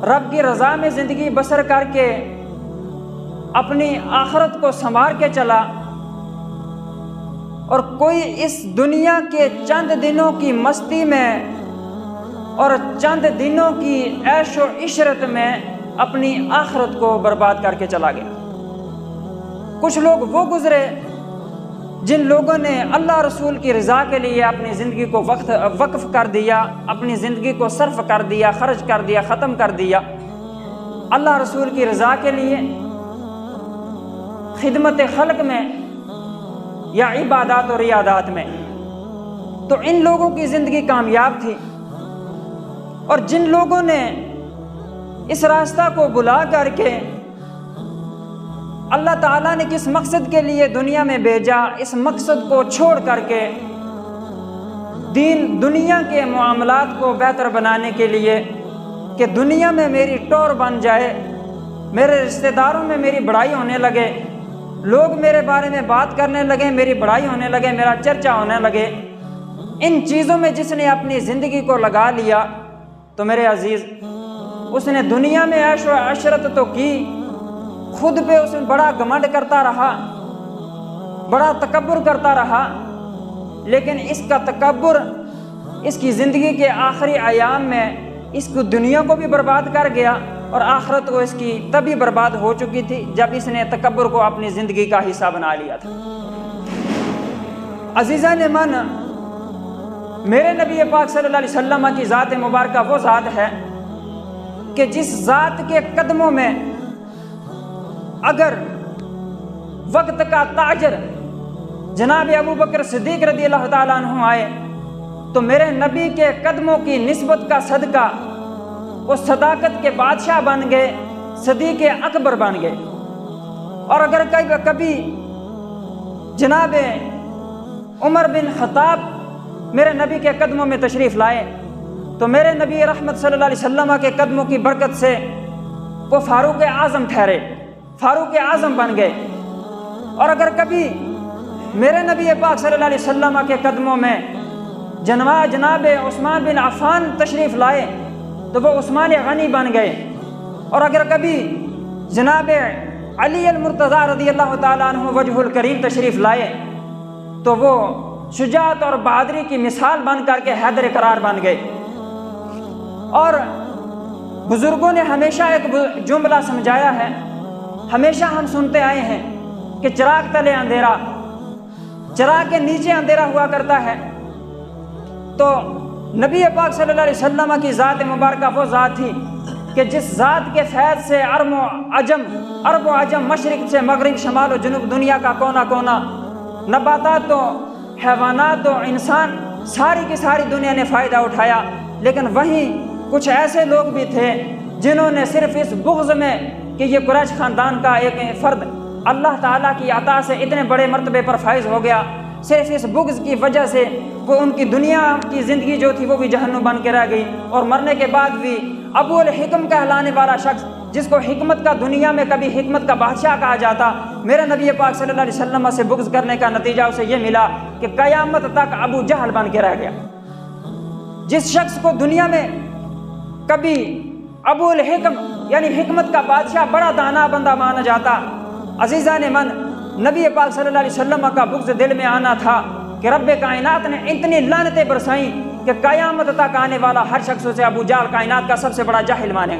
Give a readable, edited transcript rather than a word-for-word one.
رب کی رضا میں زندگی بسر کر کے اپنی آخرت کو سنوار کے چلا، اور کوئی اس دنیا کے چند دنوں کی مستی میں اور چند دنوں کی عیش و عشرت میں اپنی آخرت کو برباد کر کے چلا گیا۔ کچھ لوگ وہ گزرے جن لوگوں نے اللہ رسول کی رضا کے لیے اپنی زندگی کو وقف کر دیا، اپنی زندگی کو صرف کر دیا، خرچ کر دیا، ختم کر دیا اللہ رسول کی رضا کے لیے، خدمت خلق میں یا عبادات و ریادات میں۔ تو ان لوگوں کی زندگی کامیاب تھی، اور جن لوگوں نے اس راستہ کو بلا کر کے اللہ تعالیٰ نے کس مقصد کے لیے دنیا میں بھیجا، اس مقصد کو چھوڑ کر کے دنیا کے معاملات کو بہتر بنانے کے لیے کہ دنیا میں میری ٹور بن جائے، میرے رشتہ داروں میں میری بڑائی ہونے لگے، لوگ میرے بارے میں بات کرنے لگے، میری بڑائی ہونے لگے، میرا چرچا ہونے لگے، ان چیزوں میں جس نے اپنی زندگی کو لگا لیا تو میرے عزیز اس نے دنیا میں عیش و عشرت تو کی، خود پہ اس میں بڑا گھمنڈ کرتا رہا، بڑا تکبر کرتا رہا، لیکن اس کا تکبر اس کی زندگی کے آخری ایام میں اس کو دنیا کو بھی برباد کر گیا، اور آخرت کو اس کی تبھی برباد ہو چکی تھی جب اس نے تکبر کو اپنی زندگی کا حصہ بنا لیا تھا۔ عزیزان من، میرے نبی پاک صلی اللہ علیہ وسلم کی ذات مبارکہ وہ ذات ہے کہ جس ذات کے قدموں میں اگر وقت کا تاجر جناب ابو بکر صدیق رضی اللہ تعالیٰ عنہ آئے تو میرے نبی کے قدموں کی نسبت کا صدقہ وہ صداقت کے بادشاہ بن گئے، صدیق اکبر بن گئے۔ اور اگر کبھی جناب عمر بن خطاب میرے نبی کے قدموں میں تشریف لائے تو میرے نبی رحمت صلی اللہ علیہ وسلم کے قدموں کی برکت سے وہ فاروق اعظم ٹھہرے، فاروق اعظم بن گئے۔ اور اگر کبھی میرے نبی پاک صلی اللہ علیہ وسلم کے قدموں میں جناب عثمان بن عفان تشریف لائے تو وہ عثمان غنی بن گئے۔ اور اگر کبھی جناب علی المرتضیٰ رضی اللہ تعالیٰ عنہ وجہ الکریم تشریف لائے تو وہ شجاعت اور بہادری کی مثال بن کر کے حیدر قرار بن گئے۔ اور بزرگوں نے ہمیشہ ایک جملہ سمجھایا ہے، ہمیشہ ہم سنتے آئے ہیں کہ چراغ تلے اندھیرا، چراغ کے نیچے اندھیرا ہوا کرتا ہے۔ تو نبی پاک صلی اللہ علیہ وسلم کی ذات مبارکہ وہ ذات تھی کہ جس ذات کے فیض سے عرب و عجم، مشرق سے مغرب، شمال و جنوب، دنیا کا کونا کونا، نباتات و حیوانات و انسان، ساری کی ساری دنیا نے فائدہ اٹھایا۔ لیکن وہیں کچھ ایسے لوگ بھی تھے جنہوں نے صرف اس بغض میں کہ یہ قریش خاندان کا ایک فرد اللہ تعالیٰ کی عطا سے اتنے بڑے مرتبے پر فائز ہو گیا، صرف اس بغض کی وجہ سے وہ ان کی دنیا کی زندگی جو تھی وہ بھی جہنم بن کے رہ گئی، اور مرنے کے بعد بھی ابو الحکم کہلانے والا شخص جس کو حکمت کا دنیا میں کبھی حکمت کا بادشاہ کہا جاتا، میرے نبی پاک صلی اللہ علیہ وسلم سے بغض کرنے کا نتیجہ اسے یہ ملا کہ قیامت تک ابو جہل بن کے رہ گیا۔ جس شخص کو دنیا میں کبھی ابو الحکم یعنی حکمت کا بادشاہ، بڑا دانا بندہ مانا جاتا، عزیزان من، نبی پاک صلی اللہ علیہ وسلم کا بغض دل میں آنا تھا کہ رب کائنات نے اتنی لعنتیں برسائیں کہ قیامت تک آنے والا ہر شخص اسے ابو جہل کائنات کا سب سے بڑا جاہل مانے گا۔